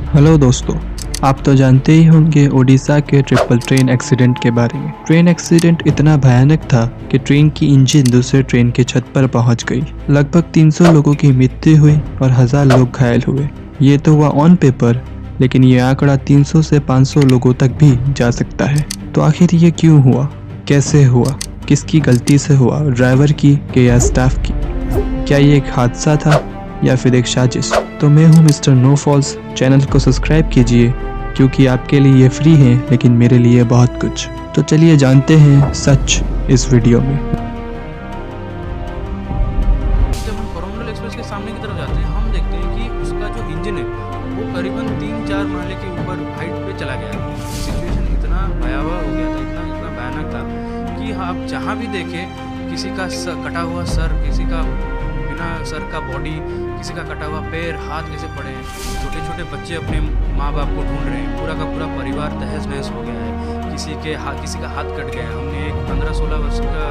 Hello दोस्तों, आप तो जानते ही होंगे ओडिशा के ट्रिपल ट्रेन एक्सीडेंट के बारे में। ट्रेन एक्सीडेंट इतना भयानक था कि ट्रेन की इंजन दूसरे ट्रेन की छत पर पहुंच गई। लगभग 300 लोगों की मृत्यु हुई और 1000 लोग घायल हुए। ये तो हुआ ऑन पेपर, लेकिन ये आंकड़ा 300 से 500 लोगों तक भी जा सकता है। तो आखिर ये क्यों हुआ, कैसे हुआ, किसकी गलती से हुआ, ड्राइवर की या स्टाफ की? क्या ये एक हादसा था या फिर एक साजिश? तो मैं हूँ मिस्टर नो फॉल्स। चैनल को सब्सक्राइब कीजिए क्योंकि आपके लिए ये फ्री है, लेकिन मेरे लिए बहुत कुछ। तो चलिए जानते हैं सच इस वीडियो में। जब हम कोरोमंडल एक्सप्रेस के सामने की तरफ जाते हैं, हम देखते हैं कि उसका जो इंजन है वो करीबन 3-4 महले के ऊपर हाइट पे चला गया है। सिचुएशन इतना भयावह हो गया था, इतना भयानक था कि आप जहाँ भी देखें किसी का कटा हुआ सर, किसी का बिना सर का बॉडी, किसी का कटा हुआ पैर, हाथ ऐसे पड़े हैं। छोटे छोटे बच्चे अपने माँ बाप को ढूंढ रहे हैं। पूरा का पूरा परिवार तहस नहस हो गया है। किसी का हाथ कट गया है। हमने एक 15-16 वर्ष का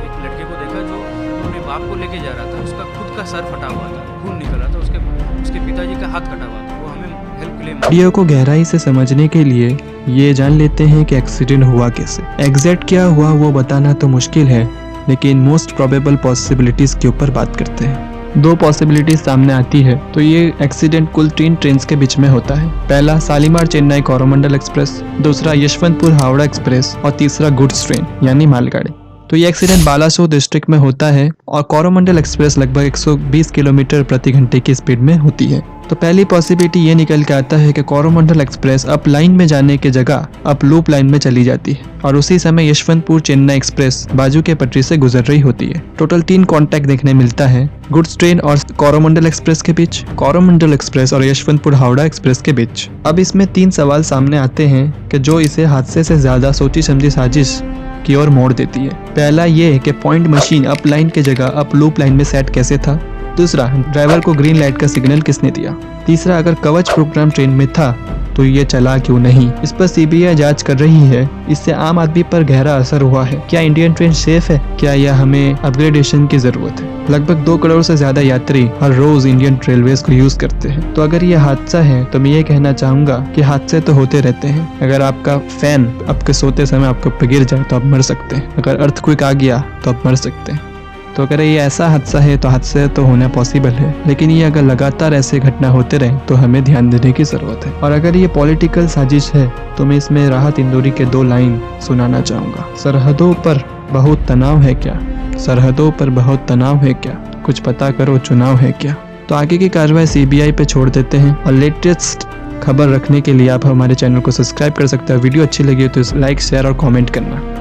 एक लड़के को देखा जो अपने बाप को लेके जा रहा था। उसका खुद का सर फटा हुआ था, खून निकल रहा था, उसके पिताजी का हाथ कटा हुआ था। वो हमें हेल्प के लिए वीडियो को गहराई से समझने के लिए ये जान लेते हैं कि एक्सीडेंट हुआ कैसे। एग्जैक्ट क्या हुआ वो बताना तो मुश्किल है, लेकिन मोस्ट प्रोबेबल पॉसिबिलिटीज के ऊपर बात करते हैं। 2 पॉसिबिलिटीज सामने आती है। तो ये एक्सीडेंट कुल 3 ट्रेन के बीच में होता है। पहला शालीमार चेन्नई कोरोमंडल एक्सप्रेस, दूसरा यशवंतपुर हावड़ा एक्सप्रेस और तीसरा गुड्स ट्रेन यानी मालगाड़ी। तो ये एक्सीडेंट बालासोर डिस्ट्रिक्ट में होता है और कोरोमंडल एक्सप्रेस लगभग 120 किलोमीटर प्रति घंटे की स्पीड में होती है। तो पहली पॉसिबिलिटी ये निकल के आता है कि कोरोमंडल एक्सप्रेस अप लाइन में जाने के जगह अप लूप लाइन में चली जाती है और उसी समय यशवंतपुर चेन्नई एक्सप्रेस बाजू के पटरी से गुजर रही होती है। टोटल 3 कॉन्टैक्ट देखने मिलता है गुड्स ट्रेन और कोरोमंडल एक्सप्रेस के बीच, कोरोमंडल एक्सप्रेस और यशवंतपुर हावड़ा एक्सप्रेस के बीच। अब इसमें 3 सवाल सामने आते हैं कि जो इसे हादसे से ज्यादा सोची समझी साजिश की ओर मोड़ देती है। पहला ये है कि पॉइंट मशीन अप लाइन के जगह अप लूप लाइन में सेट कैसे था। दूसरा, ड्राइवर को ग्रीन लाइट का सिग्नल किसने दिया। तीसरा, अगर कवच प्रोग्राम ट्रेन में था तो ये चला क्यों नहीं। इस पर सीबीआई जांच कर रही है। इससे आम आदमी पर गहरा असर हुआ है। क्या इंडियन ट्रेन सेफ है, क्या यह हमें अपग्रेडेशन की जरूरत है। लगभग 2 करोड़ से ज्यादा यात्री हर रोज इंडियन रेलवेज को यूज करते हैं। तो अगर ये हादसा है तो मैं ये कहना चाहूंगा कि हादसे तो होते रहते हैं। अगर आपका फैन आपके सोते समय आपके ऊपर गिर जाए तो आप मर सकते हैं। अगर अर्थक्वेक आ गया तो आप मर सकते हैं। तो अगर ये ऐसा हादसा है तो हादसे तो होना पॉसिबल है, लेकिन ये अगर लगातार ऐसे घटना होते रहे तो हमें ध्यान देने की जरूरत है। और अगर ये पॉलिटिकल साजिश है तो मैं इसमें राहत इंदौरी के 2 लाइन सुनाना चाहूंगा। सरहदों पर बहुत तनाव है क्या, सरहदों पर बहुत तनाव है क्या, कुछ पता करो चुनाव है क्या। तो आगे की कार्रवाई सीबीआई पे छोड़ देते हैं और लेटेस्ट खबर रखने के लिए आप हमारे चैनल को सब्सक्राइब कर सकते हैं। वीडियो अच्छी लगी तो लाइक, शेयर और कॉमेंट करना।